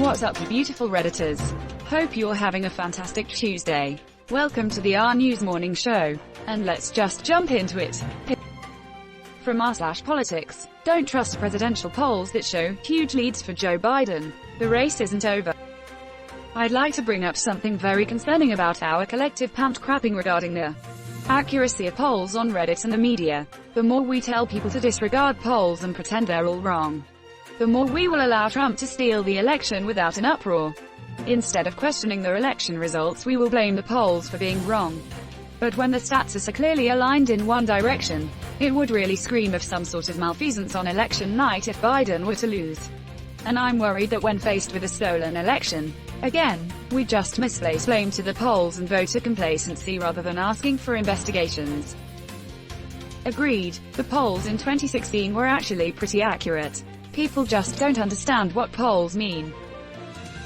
What's up, you beautiful Redditors? Hope you're having a fantastic Tuesday. Welcome to the RNEWS morning show. And let's just jump into it. From r/politics. Don't trust presidential polls that show huge leads for Joe Biden. The race isn't over. I'd like to bring up something very concerning about our collective pant crapping regarding the accuracy of polls on Reddit and the media. The more we tell people to disregard polls and pretend they're all wrong, the more we will allow Trump to steal the election without an uproar. Instead of questioning the election results, we will blame the polls for being wrong. But when the stats are so clearly aligned in one direction, it would really scream of some sort of malfeasance on election night if Biden were to lose. And I'm worried that when faced with a stolen election, again, we just misplace blame to the polls and vote to complacency rather than asking for investigations. Agreed, the polls in 2016 were actually pretty accurate. People just don't understand what polls mean.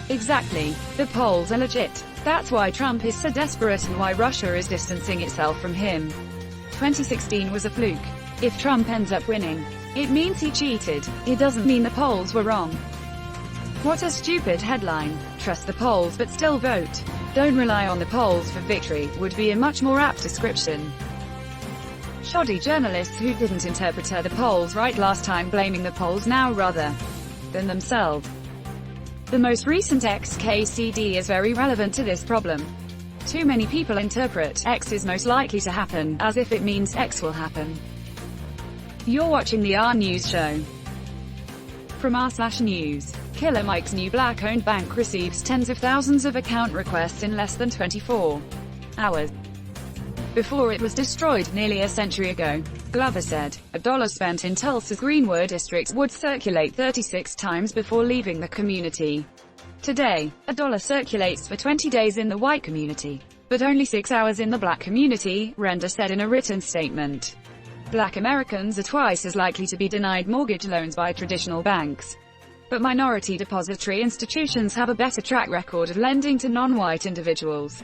Exactly, the polls are legit. That's why Trump is so desperate and why Russia is distancing itself from him. 2016 was a fluke. If Trump ends up winning, it means he cheated. It doesn't mean the polls were wrong. What a stupid headline. Trust the polls but still vote. Don't rely on the polls for victory, would be a much more apt description. Shoddy journalists who didn't interpret the polls right last time blaming the polls now rather than themselves. The most recent XKCD is very relevant to this problem. Too many people interpret X is most likely to happen as if it means X will happen. You're watching the RNews show. From r/news. Killer Mike's new black-owned bank receives tens of thousands of account requests in less than 24 hours. Before it was destroyed nearly a century ago, Glover said, $1 spent in Tulsa's Greenwood district would circulate 36 times before leaving the community. Today, $1 circulates for 20 days in the white community, but only 6 hours in the black community, Render said in a written statement. Black Americans are twice as likely to be denied mortgage loans by traditional banks. But minority depository institutions have a better track record of lending to non-white individuals.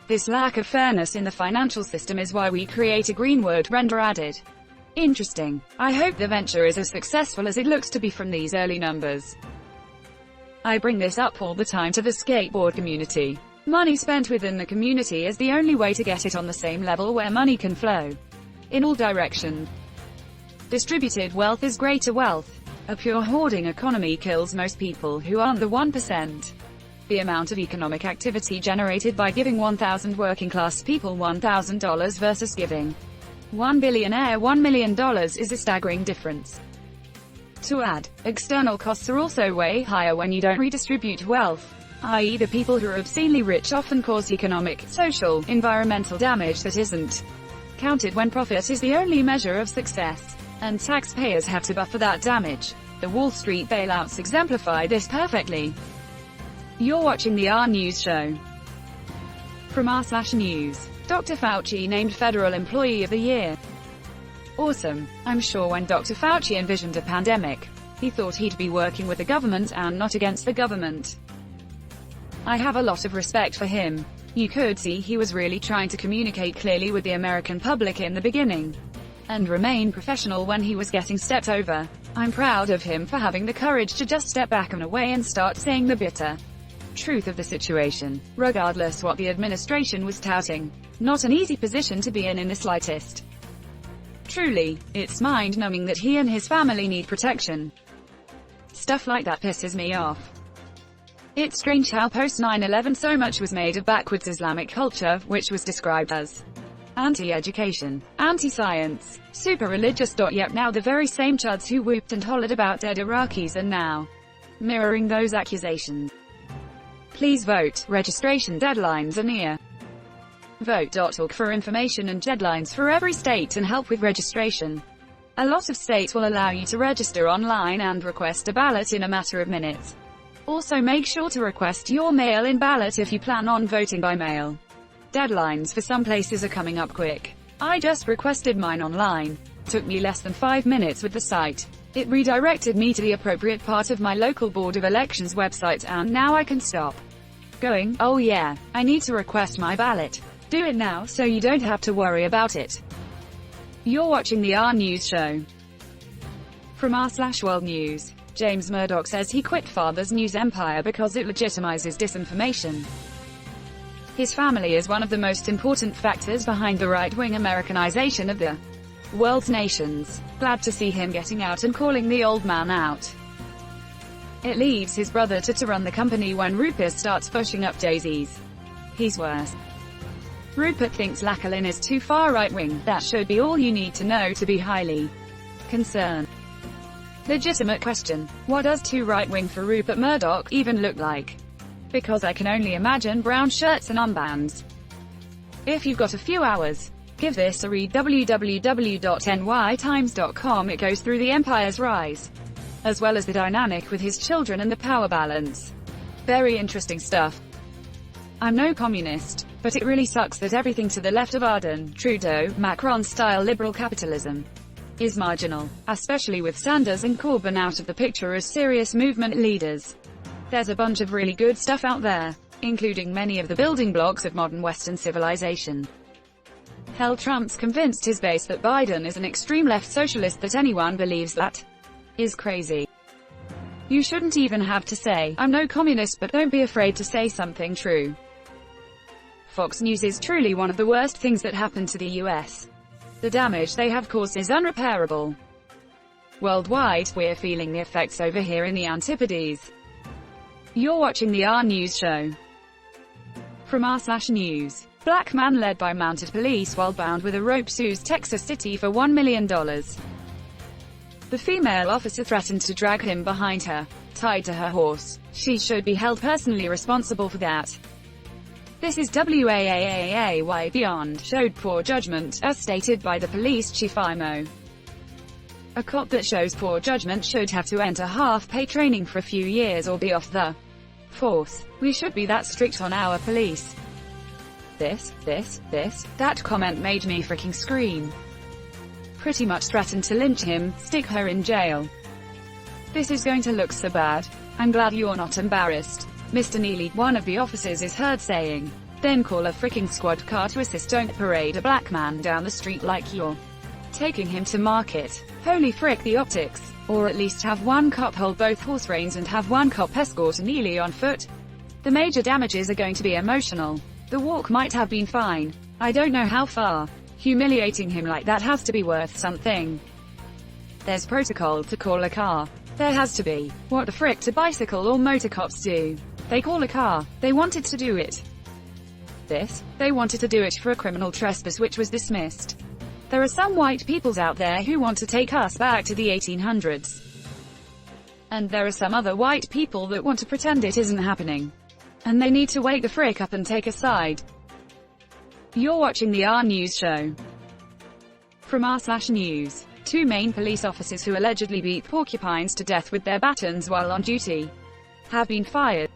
This lack of fairness in the financial system is why we create a Greenwood, Render added. Interesting. I hope the venture is as successful as it looks to be from these early numbers. I bring this up all the time to the skateboard community. Money spent within the community is the only way to get it on the same level where money can flow in all directions. Distributed wealth is greater wealth. A pure hoarding economy kills most people who aren't the 1%. The amount of economic activity generated by giving 1,000 working-class people $1,000 versus giving 1 billionaire $1 million is a staggering difference. To add, external costs are also way higher when you don't redistribute wealth, i.e. the people who are obscenely rich often cause economic, social, environmental damage that isn't counted when profit is the only measure of success, and taxpayers have to buffer that damage. The Wall Street bailouts exemplify this perfectly. You're watching the RNews show. From r/news. Dr. Fauci named Federal Employee of the Year. Awesome. I'm sure when Dr. Fauci envisioned a pandemic, he thought he'd be working with the government and not against the government. I have a lot of respect for him. You could see he was really trying to communicate clearly with the American public in the beginning, and remain professional when he was getting stepped over. I'm proud of him for having the courage to just step back and away and start saying the bitter truth of the situation, regardless what the administration was touting. Not an easy position to be in the slightest. Truly, it's mind-numbing that he and his family need protection. Stuff like that pisses me off. It's strange how post 9/11 so much was made of backwards Islamic culture, which was described as anti-education, anti-science, super-religious. Yet now the very same chuds who whooped and hollered about dead Iraqis are now mirroring those accusations. Please vote. Registration deadlines are near. Vote.org for information and deadlines for every state and help with registration. A lot of states will allow you to register online and request a ballot in a matter of minutes. Also make sure to request your mail-in ballot if you plan on voting by mail. Deadlines for some places are coming up quick. I just requested mine online. Took me less than 5 minutes with the site. It redirected me to the appropriate part of my local Board of Elections website and now I can stop going, oh yeah, I need to request my ballot. Do it now so you don't have to worry about it. You're watching the RNews show. From r/World News. James Murdoch says he quit Father's news empire because it legitimizes disinformation. His family is one of the most important factors behind the right-wing Americanization of the world's nations. Glad to see him getting out and calling the old man out. It leaves his brother to run the company when Rupert starts pushing up daisies. He's worse. Rupert thinks Lachlan is too far right-wing. That should be all you need to know to be highly concerned. Legitimate question. What does too right-wing for Rupert Murdoch even look like? Because I can only imagine brown shirts and armbands. If you've got a few hours, give this a read. www.nytimes.com. It goes through the empire's rise, as well as the dynamic with his children and the power balance. Very interesting stuff. I'm no communist, but it really sucks that everything to the left of Arden, Trudeau, Macron-style liberal capitalism is marginal, especially with Sanders and Corbyn out of the picture as serious movement leaders. There's a bunch of really good stuff out there, including many of the building blocks of modern Western civilization. Hell, Trump's convinced his base that Biden is an extreme left socialist. That anyone believes that is crazy. You shouldn't even have to say, I'm no communist, but don't be afraid to say something true. Fox News is truly one of the worst things that happened to the US. The damage they have caused is unrepairable. Worldwide, we're feeling the effects over here in the Antipodes. You're watching the RNews show. From r/news. Black man led by mounted police while bound with a rope sues Texas City for $1 million. The female officer threatened to drag him behind her, tied to her horse. She should be held personally responsible for that. This is WAAAAY Beyond showed poor judgment, as stated by the police chief IMO. A cop that shows poor judgment should have to enter half-pay training for a few years or be off the force. We should be that strict on our police. That comment made me freaking scream. Pretty much threatened to lynch him, stick her in jail. This is going to look so bad. I'm glad you're not embarrassed, Mr. Neely, one of the officers is heard saying. Then call a freaking squad car to assist. Don't parade a black man down the street like you're taking him to market. Holy frick, the optics. Or at least have one cop hold both horse reins and have one cop escort Neely on foot. The major damages are going to be emotional. The walk might have been fine. I don't know how far. Humiliating him like that has to be worth something. There's protocol to call a car. There has to be. What the frick do bicycle or motor cops do? They call a car. They wanted to do it. They wanted to do it for a criminal trespass which was dismissed. There are some white peoples out there who want to take us back to the 1800s. And there are some other white people that want to pretend it isn't happening. And they need to wake the frick up and take a side. You're watching the RNews show. From r/news. 2 Maine police officers who allegedly beat porcupines to death with their batons while on duty have been fired.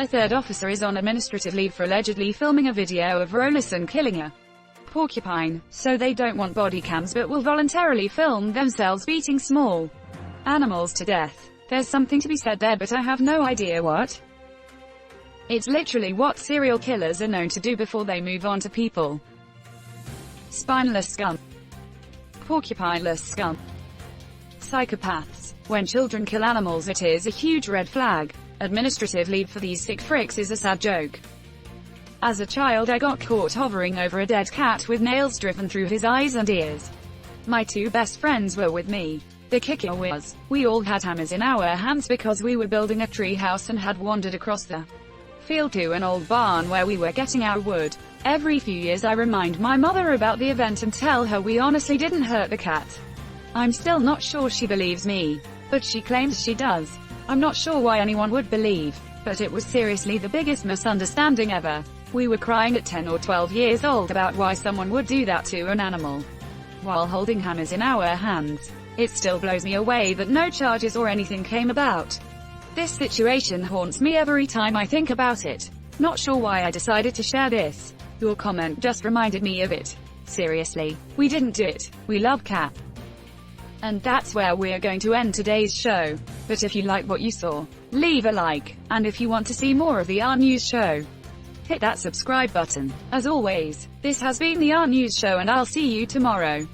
A third officer is on administrative leave for allegedly filming a video of Rolison killing a porcupine, so they don't want body cams but will voluntarily film themselves beating small animals to death. There's something to be said there, but I have no idea what. It's literally what serial killers are known to do before they move on to people. Spineless scum. Porcupineless scum. Psychopaths. When children kill animals, it is a huge red flag. Administrative leave for these sick fricks is a sad joke. As a child I got caught hovering over a dead cat with nails driven through his eyes and ears. My 2 best friends were with me. The kicker was, we all had hammers in our hands because we were building a tree house and had wandered across the field to an old barn where we were getting our wood. Every few years I remind my mother about the event and tell her we honestly didn't hurt the cat. I'm still not sure she believes me, but she claims she does. I'm not sure why anyone would believe, but it was seriously the biggest misunderstanding ever. We were crying at 10 or 12 years old about why someone would do that to an animal while holding hammers in our hands. It still blows me away that no charges or anything came about. This situation haunts me every time I think about it. Not sure why I decided to share this. Your comment just reminded me of it. Seriously, we didn't do it. We love cat. And that's where we're going to end today's show. But if you like what you saw, leave a like. And if you want to see more of the RNews show, hit that subscribe button. As always, this has been the RNews show and I'll see you tomorrow.